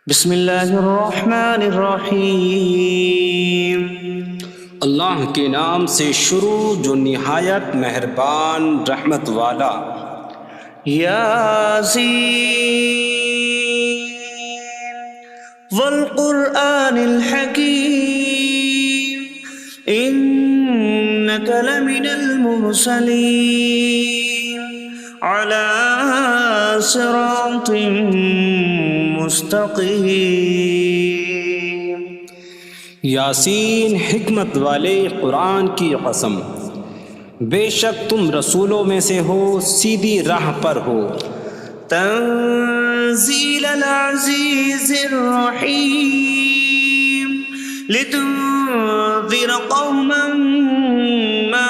بسم اللہ الرحمن الرحیم۔ اللہ کے نام سے شروع جو نہایت مہربان رحمت والا۔ یاسین والقرآن الحکیم انک لمن المرسلین علی صراط مستقیم۔ یاسین حکمت والے قرآن کی قسم، بے شک تم رسولوں میں سے ہو، سیدھی راہ پر ہو۔ تنزیل العزیز الرحیم لتنذر قوما ما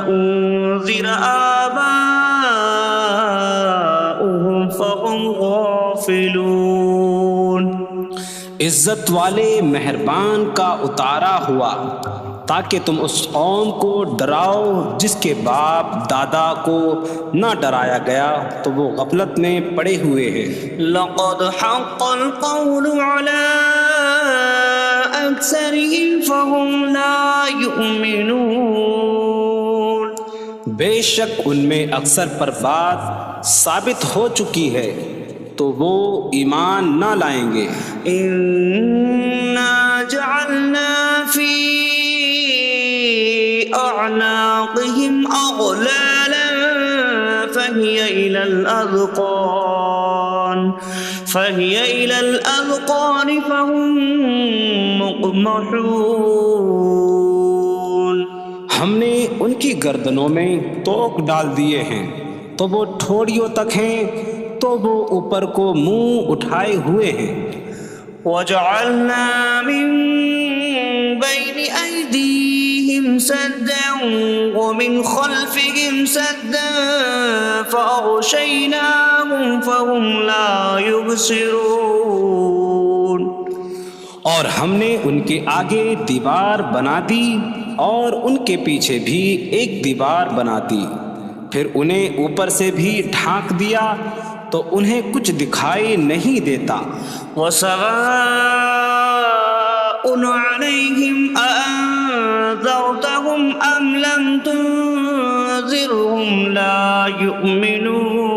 انذر آباؤهم فهم غافلون۔ عزت والے مہربان کا اتارا ہوا تاکہ تم اس قوم کو ڈراؤ جس کے باپ دادا کو نہ ڈرایا گیا تو وہ غفلت میں پڑے ہوئے ہیں۔ لقد حق القول على أكثرهم فهم لا يؤمنون۔ بے شک ان میں اکثر پر بات ثابت ہو چکی ہے تو وہ ایمان نہ لائیں گے۔ إنا جعلنا في أعناقهم أغلالا فهي إلى الأذقان فهم مقمحون۔ ہم نے ان کی گردنوں میں توق ڈال دیے ہیں تو وہ ٹھوڑیوں تک ہیں، تو وہ اوپر کو منہ اٹھائے ہوئے ہیں۔ وجعلنا من بين أيديهم سدا ومن خلفهم سدا فأغشيناهم فهم لا يبصرون۔ اور ہم نے ان کے آگے دیوار بنا دی اور ان کے پیچھے بھی ایک دیوار بنا دی، پھر انہیں اوپر سے بھی ڈھانک دیا تو انہیں کچھ دکھائی نہیں دیتا۔ وسواء عليهم أأنذرتهم أم لم تنذرهم لا يؤمنون۔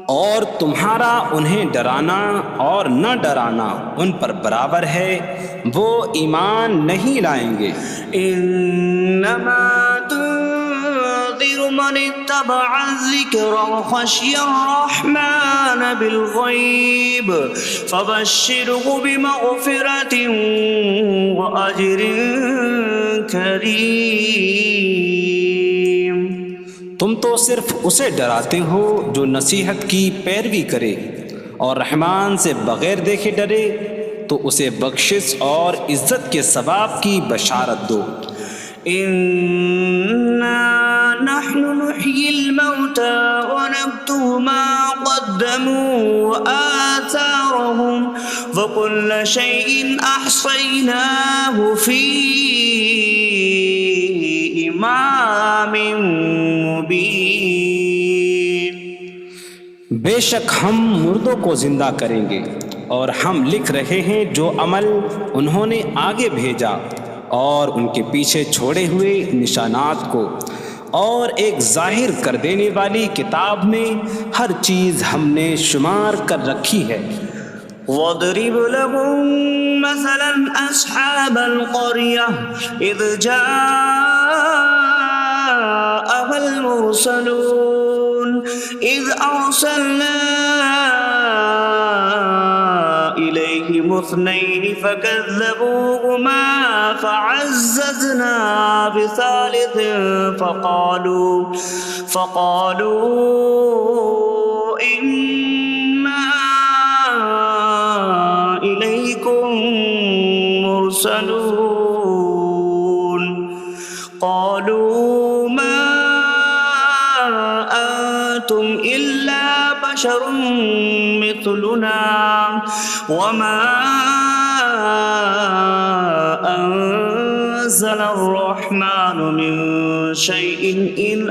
اور تمہارا انہیں ڈرانا اور نہ ڈرانا ان پر برابر ہے، وہ ایمان نہیں لائیں گے۔ انما تنذر من اتبع الذکر وخشی الرحمن بالغیب فبشره بمغفرة وأجر کریم۔ تم تو صرف اسے ڈراتے ہو جو نصیحت کی پیروی کرے اور رحمان سے بغیر دیکھے ڈرے، تو اسے بخشش اور عزت کے ثواب کی بشارت دو۔ انا نحن نحيي الموتى ونكتب ما قدموا وآثارهم وكل شيء أحصيناه في إمام مبين۔ بے شک ہم مردوں کو زندہ کریں گے اور ہم لکھ رہے ہیں جو عمل انہوں نے آگے بھیجا اور ان کے پیچھے چھوڑے ہوئے نشانات کو، اور ایک ظاہر کر دینے والی کتاب میں ہر چیز ہم نے شمار کر رکھی ہے۔ وَاضْرِبْ لَهُم مَّثَلًا أَصْحَابَ الْقَرْيَةِ إِذْ جَاءَهَا الْمُرْسَلُونَ إِذْ أَرْسَلْنَا إِلَيْهِمُ اثْنَيْنِ فَكَذَّبُوهُمَا فَعَزَّزْنَا بِثَالِثٍ فَقَالُوا إِنَّا إِلَيْكُمْ مُرْسَلُونَ۔ قَالُوا مَا أَنتُمْ إِلَّا بَشَرٌ مِثْلُنَا وَمَا أَنتُمْ نزل الرحمن من شيء إن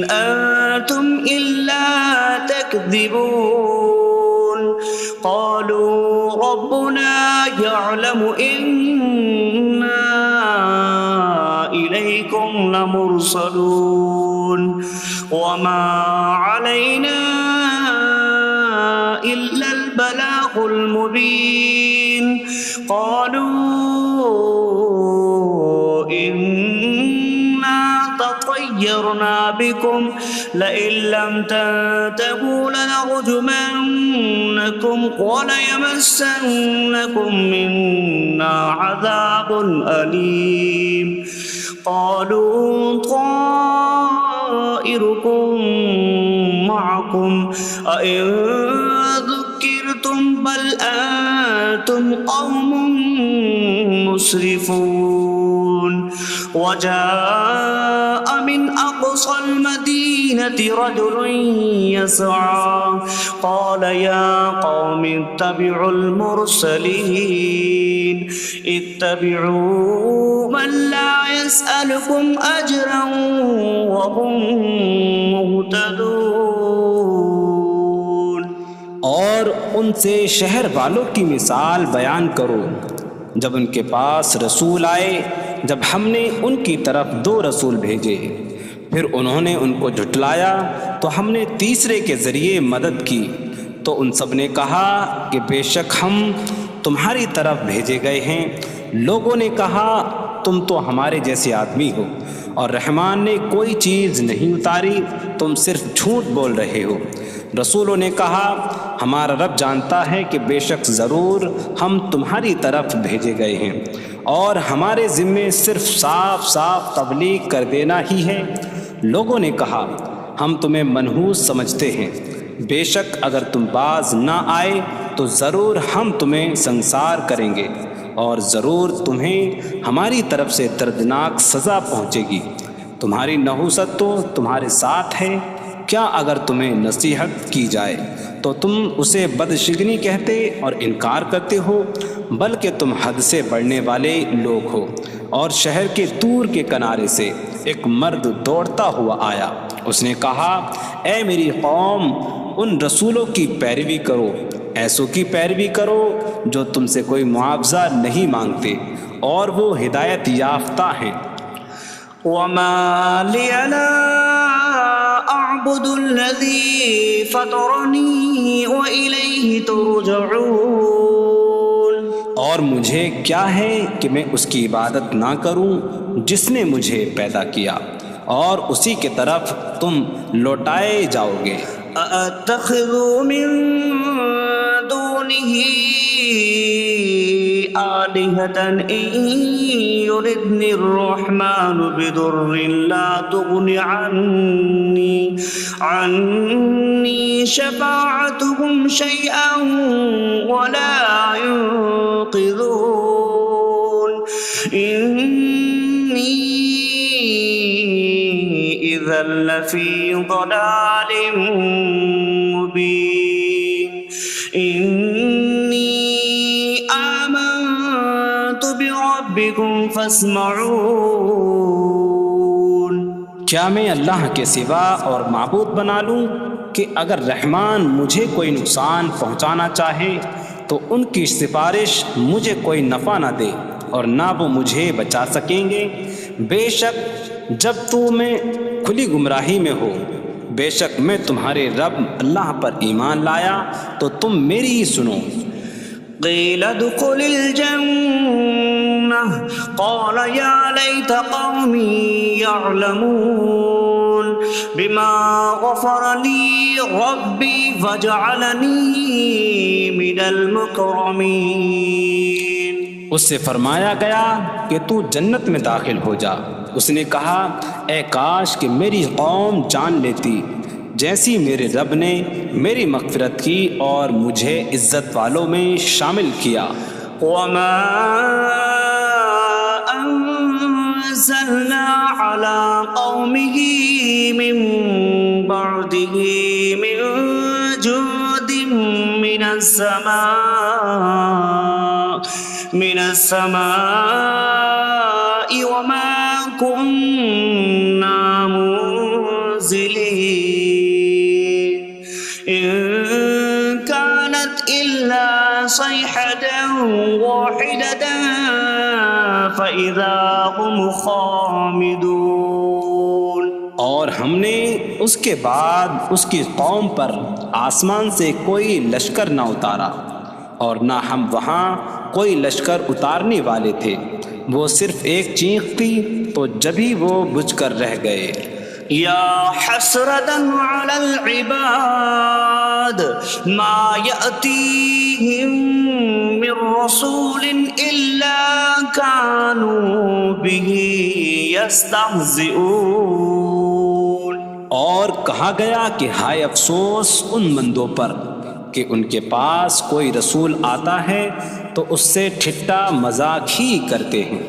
أنتم إلا تكذبون قالوا ربنا يعلم إنا إليكم لمرسلون وما علينا إلا البلاغ المبين قالوا إنا تطيرنا بكم لئن لم تنتهوا لنرجمنكم وليمسنكم منا عذاب أليم قالوا طائركم معكم أئن ذكرتم بل أنتم قوم مسرفون وجاء من أقصى المدينة رجل يسعى قال يا قوم اتبعوا المرسلين اتبعوا من لا يسألكم أجرا وهم مهتدون اور ان سے شہر والوں کی مثال بیان کرو جب ان کے پاس رسول آئے جب ہم نے ان کی طرف 2 رسول بھیجے پھر انہوں نے ان کو جھٹلایا تو ہم نے تیسرے کے ذریعے مدد کی تو ان سب نے کہا کہ بے شک ہم تمہاری طرف بھیجے گئے ہیں لوگوں نے کہا تم تو ہمارے جیسے آدمی ہو اور رحمان نے کوئی چیز نہیں اتاری تم صرف جھوٹ بول رہے ہو رسولوں نے کہا ہمارا رب جانتا ہے کہ بے شک ضرور ہم تمہاری طرف بھیجے گئے ہیں اور ہمارے ذمے صرف صاف صاف تبلیغ کر دینا ہی ہے لوگوں نے کہا ہم تمہیں منحوس سمجھتے ہیں بے شک اگر تم باز نہ آئے تو ضرور ہم تمہیں سنسار کریں گے اور ضرور تمہیں ہماری طرف سے دردناک سزا پہنچے گی تمہاری نحوست تو تمہارے ساتھ ہے کیا اگر تمہیں نصیحت کی جائے تو تم اسے بدشگنی کہتے اور انکار کرتے ہو بلکہ تم حد سے بڑھنے والے لوگ ہو اور شہر کے دور کے کنارے سے ایک مرد دوڑتا ہوا آیا اس نے کہا اے میری قوم ان رسولوں کی پیروی کرو ایسوں کی پیروی کرو جو تم سے کوئی معاوضہ نہیں مانگتے اور وہ ہدایت یافتہ ہیں وما لي لا أعبد الذي فطرني وإليه ترجعون اور مجھے کیا ہے کہ میں اس کی عبادت نہ کروں جس نے مجھے پیدا کیا اور اسی کی طرف تم لوٹائے جاؤ گے أأتخذ من دونه آلهة إن يردني الرحمن بضر لا تغن عني شفاعتهم شيئا ولا ينقذون إني إذا لفي ضلال مبين إني آمنت بربكم فاسمعون کیا میں اللہ کے سوا اور معبود بنا لوں کہ اگر رحمان مجھے کوئی نقصان پہنچانا چاہے تو ان کی سفارش مجھے کوئی نفع نہ دے اور نہ وہ مجھے بچا سکیں گے بے شک جب میں کھلی گمراہی میں ہو بے شک میں تمہارے رب اللہ پر ایمان لایا تو تم میری ہی سنو قيل ادخل الجنة قال يا ليت قومي يعلمون بما غفر لي ربي فجعلني من المكرمين اس سے فرمایا گیا کہ تو جنت میں داخل ہو جا اس نے کہا اے کاش کہ میری قوم جان لیتی جیسی میرے رب نے میری مغفرت کی اور مجھے عزت والوں میں شامل کیا وما أنزلنا على قومه من بعده من جود من السماء من السماء وما كنا منزلين إن كانت إلا صيحة واحدة فإذا هم خامدون۔ اور ہم نے اس کے بعد اس کی قوم پر آسمان سے کوئی لشکر نہ اتارا، اور نہ ہم وہاں کوئی لشکر اتارنے والے تھے، وہ صرف ایک چیخ تھی تو جبھی وہ بجھ کر رہ گئے۔ یا حسرة على العباد ما يأتيهم من رسول إلا كانوا به يستهزئون۔ اور کہا گیا کہ ہائے افسوس ان بندوں پر کہ ان کے پاس کوئی رسول آتا ہے تو اس سے ٹھٹا مذاق ہی کرتے ہیں۔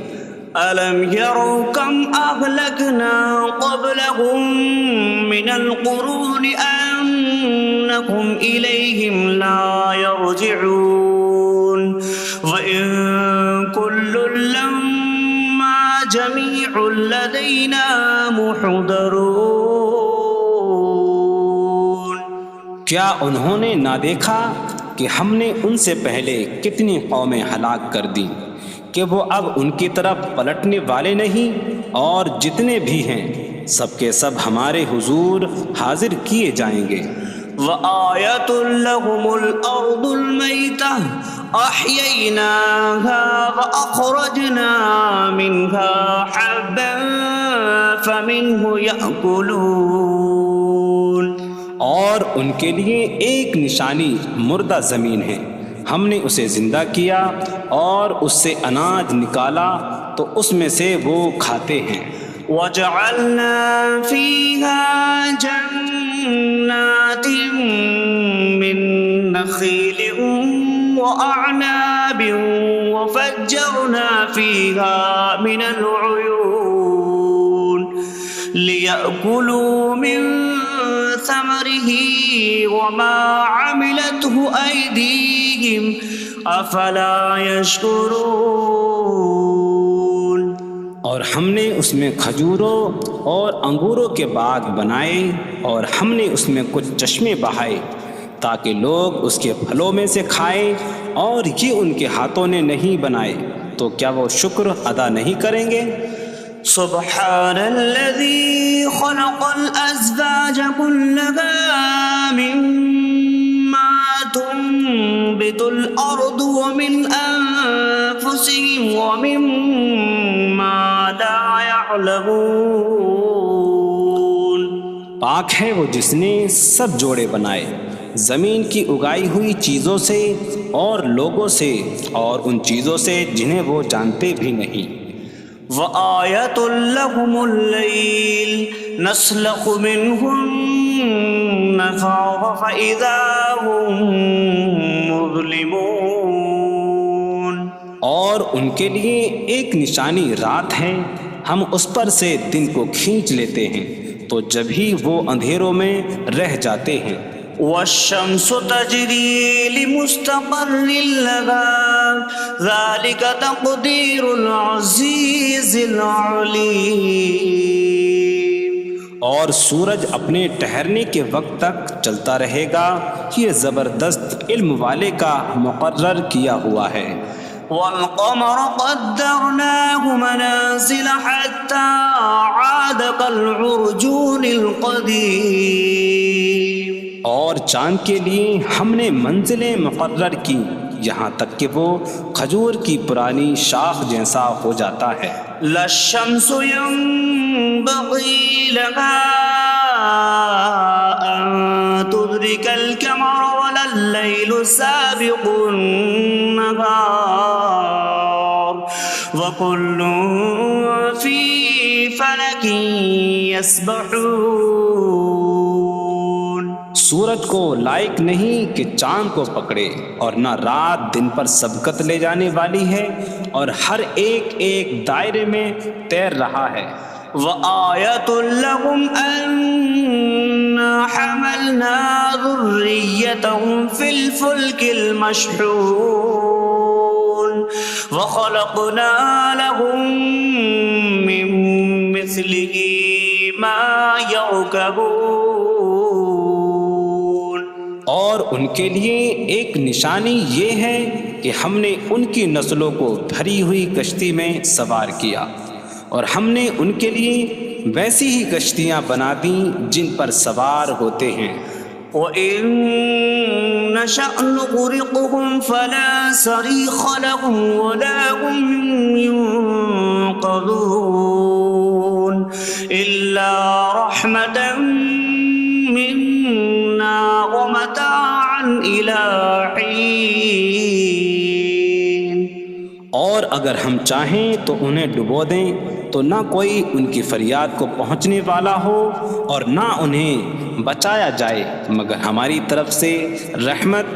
أَلَمْ يَرَوْا كَمْ أَهْلَكْنَا قَبْلَهُمْ مِنَ الْقُرُونِ أَنَّكُمْ إِلَيْهِمْ لَا يَرْجِعُونَ وَإِن كُلٌّ لَّمَّا جَمِيعٌ لَّدَيْنَا مُحْضَرُونَ۔ کیا انہوں نے نہ دیکھا کہ ہم نے ان سے پہلے کتنی قومیں ہلاک کر دیں کہ وہ اب ان کی طرف پلٹنے والے نہیں، اور جتنے بھی ہیں سب کے سب ہمارے حضور حاضر کیے جائیں گے۔ وَآيَةٌ لَّهُمُ الْأَرْضُ الْمَيْتَةُ أَحْيَيْنَاهَا وَأَخْرَجْنَا مِنْهَا حَبًّا فَمِنْهُ يَأْكُلُونَ۔ اور ان کے لیے ایک نشانی مردہ زمین ہے، ہم نے اسے زندہ کیا اور اس سے اناج نکالا تو اس میں سے وہ کھاتے ہیں۔ وَجَعَلْنَا فِيهَا جَنَّاتٍ مِّن نَّخِيلٍ وَأَعْنَابٍ وَفَجَّرْنَا فِيهَا مِنَ الْعُيُونِ لِيَأْكُلُوا مِن ثَمَرِهِ وَمَا عَمِلَتْهُ أَيْدِيهِمْ أَفَلَا يَشْكُرُونَ۔ اور ہم نے اس میں کھجوروں اور انگوروں کے باغ بنائے، اور ہم نے اس میں کچھ چشمے بہائے تاکہ لوگ اس کے پھلوں میں سے کھائیں، اور یہ ان کے ہاتھوں نے نہیں بنائے، تو کیا وہ شکر ادا نہیں کریں گے؟ سبحان الذي خلق الأزواج كلها مما تنبت الأرض ومن أنفسهم ومما لا يعلمون۔ پاک ہے وہ جس نے سب جوڑے بنائے زمین کی اگائی ہوئی چیزوں سے اور لوگوں سے اور ان چیزوں سے جنہیں وہ جانتے بھی نہیں۔ وَآيَةٌ لَّهُمُ اللَّيْلُ نَسْلَخُ مِنْهُ النَّهَارَ فَإِذَا هُم مُظْلِمُونَ۔ اور ان کے لیے ایک نشانی رات ہے، ہم اس پر سے دن کو کھینچ لیتے ہیں تو جبھی وہ اندھیروں میں رہ جاتے ہیں۔ وَالشَّمْسُ تَجْرِي لِمُسْتَقَرٍّ لَّهَا ذَلِكَ تَقْدِيرُ الْعَزِيزِ الْعَلِيمِ۔ اور سورج اپنے ٹھہرنے کے وقت تک چلتا رہے گا، یہ زبردست علم والے کا مقرر کیا ہوا ہے۔ وَالْقَمَرَ قَدَّرْنَاهُ مَنَازِلَ حَتَّى عَادَ كَالْعُرْجُونِ الْقَدِيمِ۔ اور چاند کے لیے ہم نے منزلیں مقرر کی یہاں تک کہ وہ کھجور کی پرانی شاخ جیسا ہو جاتا ہے۔ لا الشمس ينبغي لها أن تدرك القمر ولا الليل سابق النهار وكل في فلك يسبحون۔ سورج کو لائق نہیں کہ چاند کو پکڑے، اور نہ رات دن پر سبقت لے جانے والی ہے، اور ہر ایک ایک دائرے میں تیر رہا ہے۔ وَآيَةٌ لَّهُمْ أَنَّا حَمَلْنَا ذُرِّيَّتَهُمْ فِي الْفُلْكِ الْمَشْحُونِ۔ وخلقنا لهم من مثله ما يركبون. اور ان کے لیے ایک نشانی یہ ہے کہ ہم نے ان کی نسلوں کو بھری ہوئی کشتی میں سوار کیا، اور ہم نے ان کے لیے ویسی ہی کشتیاں بنا دیں جن پر سوار ہوتے ہیں. وَإِن نَّشَأْ نُغْرِقْهُمْ فَلَا صَرِيخَ لَهُمْ وَلَا هُمْ يُنقَذُونَ إِلَّا رَحْمَةً مِّنَّا وَمَتَاعًا إِلَىٰ حِينٍ. اور اگر ہم چاہیں تو انہیں ڈبو دیں تو نہ کوئی ان کی فریاد کو پہنچنے والا ہو اور نہ انہیں بچایا جائے مگر ہماری طرف سے رحمت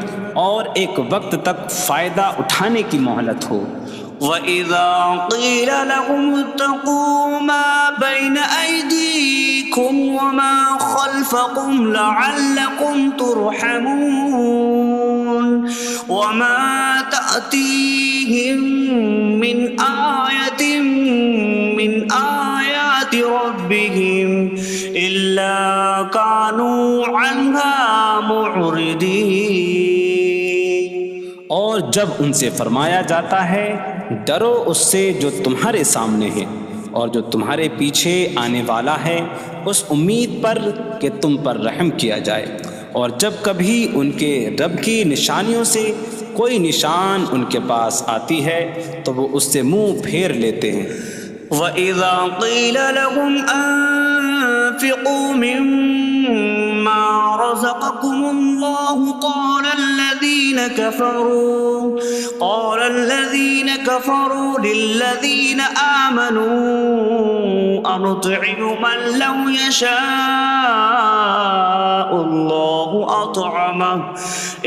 اور ایک وقت تک فائدہ اٹھانے کی مہلت ہو. وَإِذَا قِيلَ لَهُمُ اتَّقُوا مَا بَيْنَ أَيْدِيكُمْ وَمَا خَلْفَكُمْ لَعَلَّكُمْ تُرْحَمُونَ وَمَا تَأْتِيهِم مِّنْ آيَةٍ مِّنْ آيَاتِ رَبِّهِمْ إِلَّا كَانُوا عَنْهَا مُعْرِضِينَ. اور جب ان سے فرمایا جاتا ہے ڈرو اس سے جو تمہارے سامنے ہے اور جو تمہارے پیچھے آنے والا ہے، اس امید پر کہ تم پر رحم کیا جائے، اور جب کبھی ان کے رب کی نشانیوں سے کوئی نشان ان کے پاس آتی ہے تو وہ اس سے منہ پھیر لیتے ہیں. وَإِذَا قِيلَ لَهُمْ أَنفِقُوا مِمَّا رَزَقَكُمُ اللَّهُ قَالَ الَّذِينَ كَفَرُوا لِلَّذِينَ آمَنُوا أَنُطْعِمُ مَن لَّوْ يَشَاءُ اللَّهُ أَطْعَمَهُ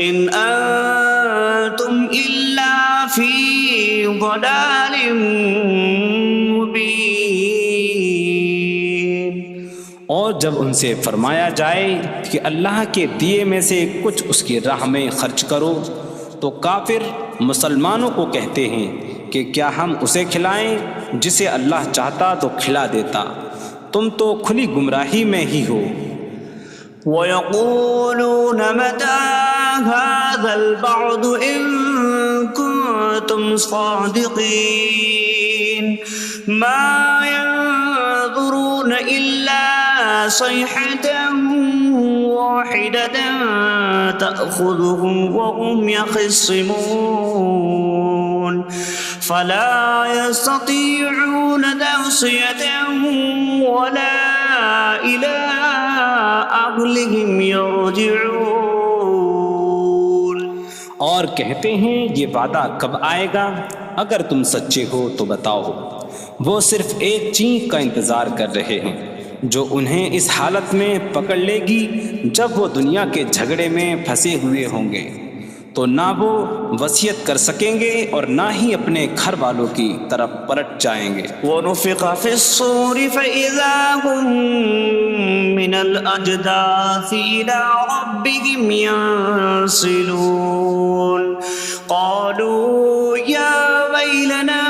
إِنْ أَنتُمْ إِلَّا فِي ضَلَالٍ مبین. اور جب ان سے فرمایا جائے کہ اللہ کے دیے میں سے کچھ اس کی راہ میں خرچ کرو تو کافر مسلمانوں کو کہتے ہیں کہ کیا ہم اسے کھلائیں جسے اللہ چاہتا تو کھلا دیتا، تم تو کھلی گمراہی میں ہی ہو. وَيَقُولُونَ مَتَىٰ هَٰذَا الْوَعْدُ إِن كُنتُمْ صَادِقِينَ مَا يَنظُرُونَ إِلَّا صَيْحَةً وَاحِدَةً تَأْخُذُهُمْ وَهُمْ يَخِصِّمُونَ فَلَا يَسْتَطِيعُونَ تَوْصِيَةً وَلَا إِلَىٰ أَهْلِهِمْ يَرْجِعُونَ. اور کہتے ہیں یہ وعدہ کب آئے گا؟ اگر تم سچے ہو تو بتاؤ. وہ صرف ایک چینک کا انتظار کر رہے ہیں جو انہیں اس حالت میں پکڑ لے گی جب وہ دنیا کے جھگڑے میں پھنسے ہوئے ہوں گے، تو نہ وہ وصیت کر سکیں گے اور نہ ہی اپنے گھر والوں کی طرف پلٹ جائیں گے. وَنُفِخَ فِي الصُّورِ فَإِذَا هُم مِّنَ الْأَجْدَاثِ إِلَىٰ رَبِّهِمْ يَنسِلُونَ قَالُوا يَا وَيْلَنَا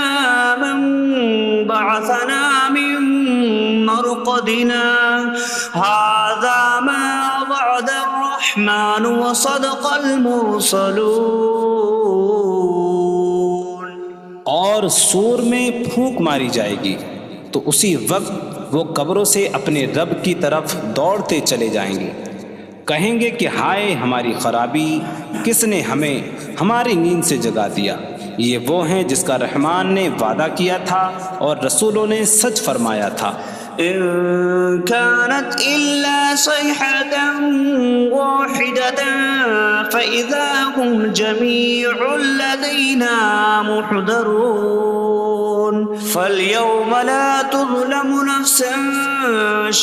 مَن بَعَثَنَا مِن مَّرْقَدِنَا هَٰذَا مَا وَعَدَ الرَّحْمَٰنُ وَصَدَقَ الْمُرْسَلُونَ. اور سور میں پھونک ماری جائے گی تو اسی وقت وہ قبروں سے اپنے رب کی طرف دوڑتے چلے جائیں گے، کہیں گے کہ ہائے ہماری خرابی، کس نے ہمیں ہماری نیند سے جگا دیا. یہ وہ ہیں جس کا رحمان نے وعدہ کیا تھا اور رسولوں نے سچ فرمایا تھا. إن كانت إلا صيحة واحدة فإذا هم جميع لدينا محضرون فاليوم لا تظلم نفس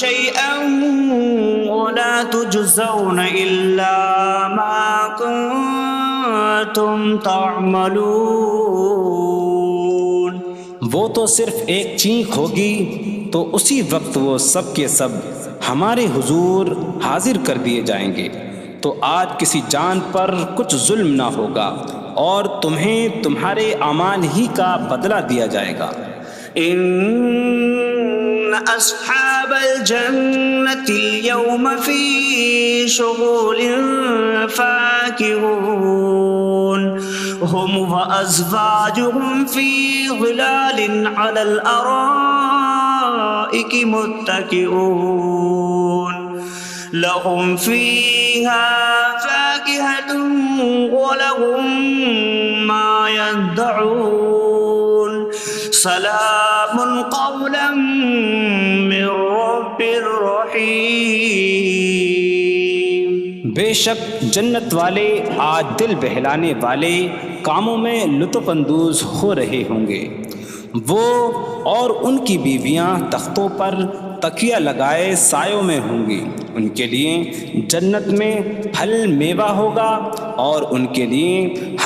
شيئا ولا تجزون إلا ما كنتم تعملون. وہ تو صرف ایک چینک ہوگی تو اسی وقت وہ سب کے سب ہمارے حضور حاضر کر دیے جائیں گے، تو آج کسی جان پر کچھ ظلم نہ ہوگا اور تمہیں تمہارے اعمال ہی کا بدلہ دیا جائے گا۔ إن أصحاب الجنة اليوم في شغل فاكهون هم وأزواجهم في ظلال على الأرائك متكئون لهم فيها فاكهة ولهم ما يدعون سلام قولا من رب رحیم۔ بے شک جنت والے آج دل بہلانے والے کاموں میں لطف اندوز ہو رہے ہوں گے۔ وہ اور ان کی بیویاں تختوں پر تکیہ لگائے سایوں میں ہوں گی۔ ان کے لیے جنت میں پھل میوہ ہوگا اور ان کے لیے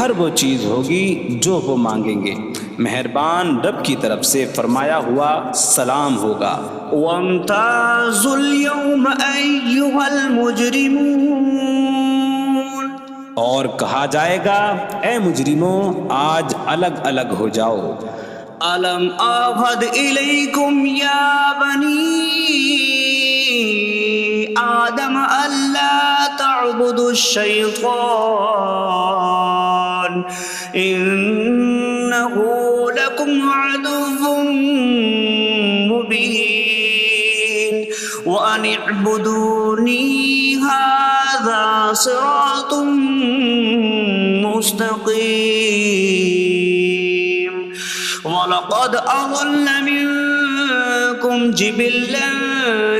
ہر وہ چیز ہوگی جو وہ مانگیں گے۔ مہربان رب کی طرف سے فرمایا ہوا سلام ہوگا۔ وامتازوا اليوم أيها المجرمون، اور کہا جائے گا اے مجرموں آج الگ الگ ہو جاؤ۔ ألم أعهد إليكم يا بني آدم ألا تعبدوا الشيطان إنه لكم عدو مبين وأن اعبدوني هذا صراط مستقيم وَلَقَدْ أَضَلَّ مِنكُمْ جِبِلًّا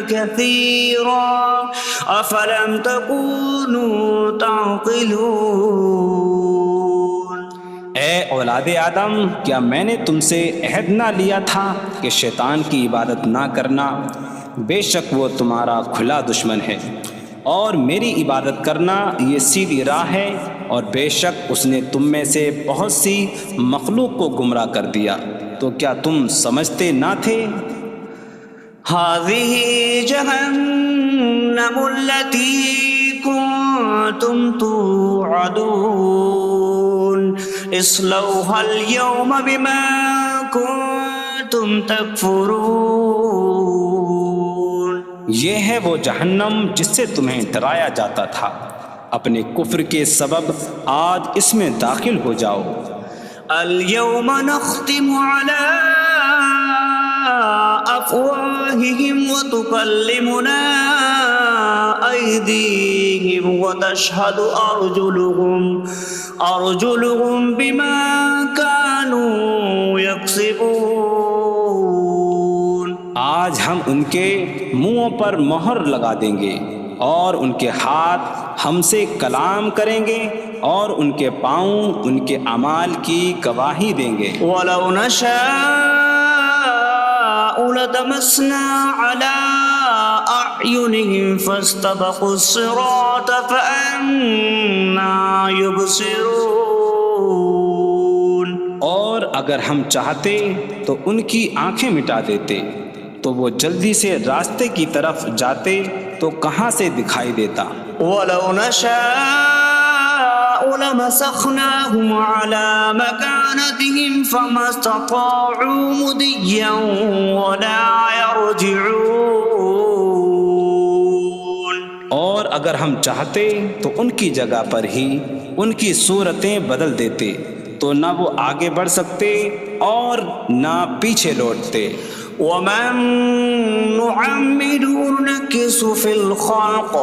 كَثِيرًا أَفَلَمْ تَكُونُوا تَعْقِلُونَ۔ اے اولاد آدم، کیا میں نے تم سے عہد نہ لیا تھا کہ شیطان کی عبادت نہ کرنا؟ بے شک وہ تمہارا کھلا دشمن ہے، اور میری عبادت کرنا یہ سیدھی راہ ہے، اور بے شک اس نے تم میں سے بہت سی مخلوق کو گمراہ کر دیا، تو کیا تم سمجھتے نہ تھے؟ هذه جهنم التي كنتم توعدون اصلوها اليوم بما كنتم تكفرون۔ یہ ہے وہ جہنم جس سے تمہیں ڈرایا جاتا تھا، اپنے کفر کے سبب آج اس میں داخل ہو جاؤ۔ اليوم نختم على أفواههم وتكلمنا أيديهم وتشهد أرجلهم بما كانوا يكسبون۔ آج ہم ان کے منہوں پر مہر لگا دیں گے، اور ان کے ہاتھ ہم سے کلام کریں گے، اور ان کے پاؤں ان کے اعمال کی گواہی دیں گے۔ وَلَوْ نَشَاءُ لَطَمَسْنَا عَلَىٰ أَعْيُنِهِمْ فَاسْتَبَقُوا الصِّرَاطَ فَأَنَّىٰ يُبْصِرُونَ۔ اور اگر ہم چاہتے تو ان کی آنکھیں مٹا دیتے، تو وہ جلدی سے راستے کی طرف جاتے تو کہاں سے دکھائی دیتا۔ وَلَوْ نَشَاءُ لَمَسَخْنَاهُمْ عَلَىٰ مَكَانَتِهِمْ فَمَا اسْتَطَاعُوا مُضِيًّا وَلَا يَرْجِعُونَ۔ اور اگر ہم چاہتے تو ان کی جگہ پر ہی ان کی صورتیں بدل دیتے، تو نہ وہ آگے بڑھ سکتے اور نہ پیچھے لوٹتے۔ وَمَن نُّعَمِّرْهُ نُنَكِّسْهُ فِي الْخَلْقِ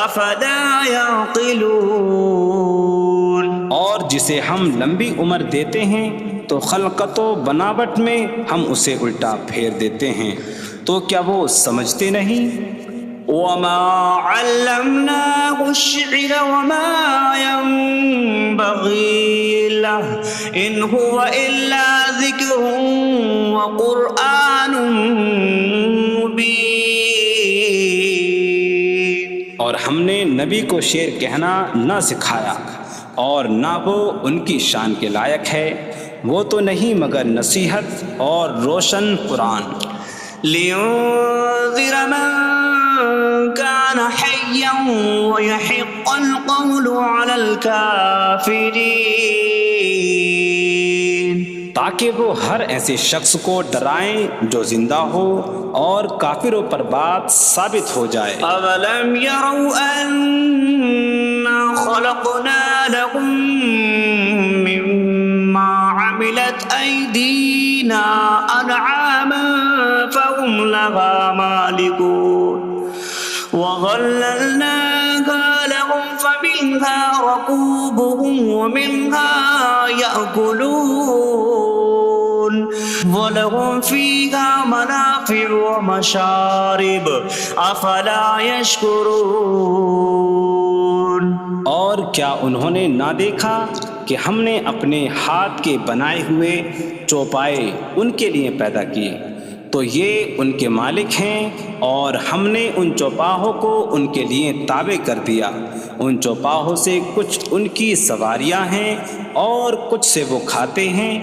أَفَلَا يَعْقِلُونَ۔ اور جسے ہم لمبی عمر دیتے ہیں تو خلقت و بناوٹ میں ہم اسے الٹا پھیر دیتے ہیں، تو کیا وہ سمجھتے نہیں؟ وَمَا عَلَّمْنَاهُ الشِّعْرَ وَمَا يَنبَغِي لَهُ إِنْ هُوَ إِلَّا ذِكْرٌ وَقُرْآنٌ مُّبِينٌ۔ اور ہم نے نبی کو شعر کہنا نہ سکھایا، اور نہ وہ ان کی شان کے لائق ہے، وہ تو نہیں مگر نصیحت اور روشن قرآن۔ لِيُنذِرَ مَن كَانَ حَيًّا حيا ويحق القول على الكافرين تاکہ وہ ہر ایسے شخص کو ڈرائیں جو زندہ ہو اور کافروں پر بات ثابت ہو جائے۔ أولم يروا أنا خلقنا لهم مما عملت أيدينا أنعاما فهم لها مالكون وظللناها لهم فمنها ركوبهم ومنها يأكلون وَلَهُمْ فِيهَا مَنَافِعُ وَمَشَارِبُ أَفَلَا يَشْكُرُونَ۔ اور کیا انہوں نے نہ دیکھا کہ ہم نے اپنے ہاتھ کے بنائے ہوئے چوپائے ان کے لیے پیدا کیے، تو یہ ان کے مالک ہیں، اور ہم نے ان چوپاہوں کو ان کے لیے تابع کر دیا۔ ان چوپاہوں سے کچھ ان کی سواریاں ہیں اور کچھ سے وہ کھاتے ہیں،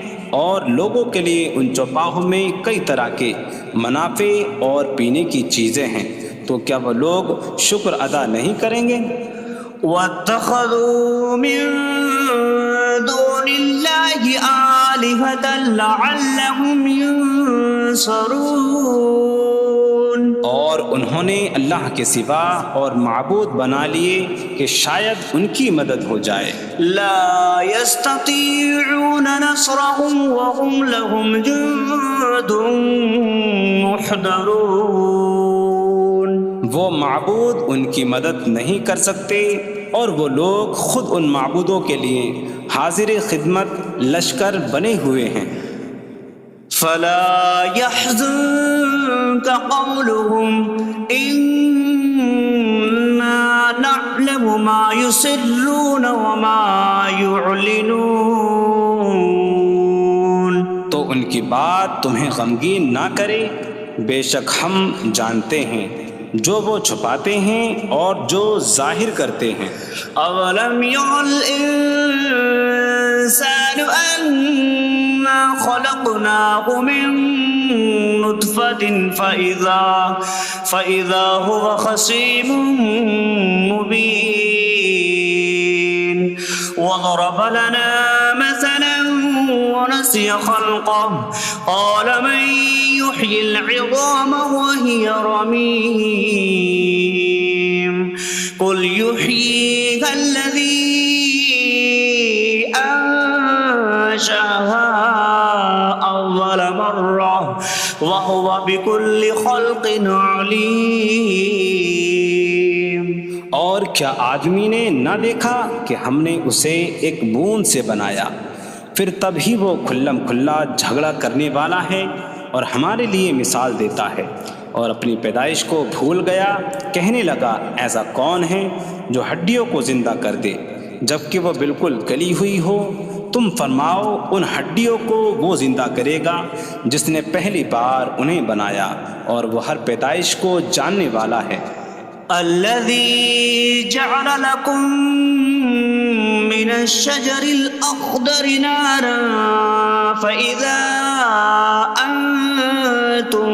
اور لوگوں کے لیے ان چوپاہوں میں کئی طرح کے منافع اور پینے کی چیزیں ہیں، تو کیا وہ لوگ شکر ادا نہیں کریں گے؟ وَاتَّخَذُوا مِن دُونِ اللَّهِ آلِهَةً لَعَلَّهُمْ يُنصَرُونَ۔ اور انہوں نے اللہ کے سوا اور معبود بنا لیے کہ شاید ان کی مدد ہو جائے۔ لا يستطيعون نصرهم وهم لهم جند محضرون۔ وہ معبود ان کی مدد نہیں کر سکتے، اور وہ لوگ خود ان معبودوں کے لیے حاضر خدمت لشکر بنے ہوئے ہیں۔ فلا يحزنك قولهم إنا نعلم ما يسرون وما يعلنون۔ تو ان کی بات تمہیں غمگین نہ کرے، بے شک ہم جانتے ہیں جو وہ چھپاتے ہیں اور جو ظاہر کرتے ہیں۔ اولم ير الانسان انا خلقناه من نطفة فإذا هو خصيم مبين وضرب لنا مثلا ونسي خلقه قال من يحيي العظام وهي رميم قل يحييها الذي أنشأها أول مرة وهو بكل خلق عليم۔ اور کیا آدمی نے نہ دیکھا کہ ہم نے اسے ایک بوند سے بنایا، پھر تب ہی وہ کھلم کھلا جھگڑا کرنے والا ہے اور ہمارے لیے مثال دیتا ہے، اور اپنی پیدائش کو بھول گیا، کہنے لگا ایسا کون ہے جو ہڈیوں کو زندہ کر دے جبکہ وہ بالکل گلی ہوئی ہو؟ تم فرماؤ ان ہڈیوں کو وہ زندہ کرے گا جس نے پہلی بار انہیں بنایا، اور وہ ہر پیدائش کو جاننے والا ہے۔ الذي جعل لكم من الشجر الأخضر نارا فإذا أنتم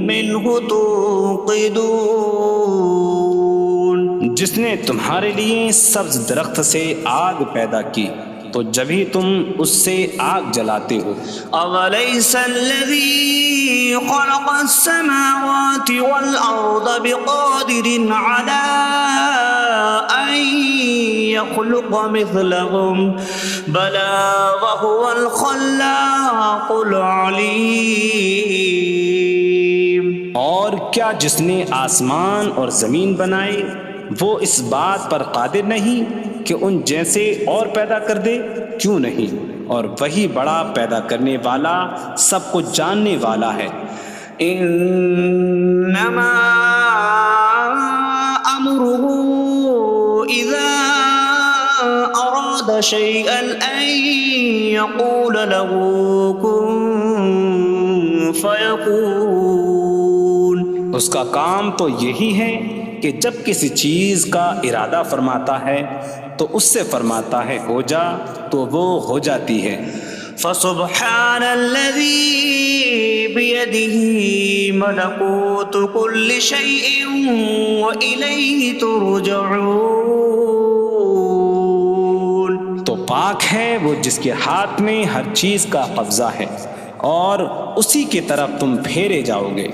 منه توقدون۔ جس نے تمہارے لیے سبز درخت سے آگ پیدا کی تو جبھی تم اس سے آگ جلاتے ہو۔ أَوَلَيْسَ الَّذِي خَلَقَ السَّمَاوَاتِ وَالْأَرْضَ بِقَادِرٍ عَلَىٰ أَن يَخْلُقَ مِثْلَهُم بَلَىٰ وَهُوَ الْخَلَّاقُ الْعَلِيمُ۔ اور کیا جس نے آسمان اور زمین بنائے وہ اس بات پر قادر نہیں کہ ان جیسے اور پیدا کر دے؟ کیوں نہیں، اور وہی بڑا پیدا کرنے والا سب کچھ جاننے والا ہے۔ انما امره اذا اراد شيئا ان يقول له كن فيكون۔ اس کا کام تو یہی ہے کہ جب کسی چیز کا ارادہ فرماتا ہے تو اس سے فرماتا ہے ہو جا، تو وہ ہو جاتی ہے۔ فسبحان الذي بيده ملكوت كل شيء وإليه ترجعون. تو پاک ہے وہ جس کے ہاتھ میں ہر چیز کا قبضہ ہے اور اسی کی طرف تم پھیرے جاؤ گے.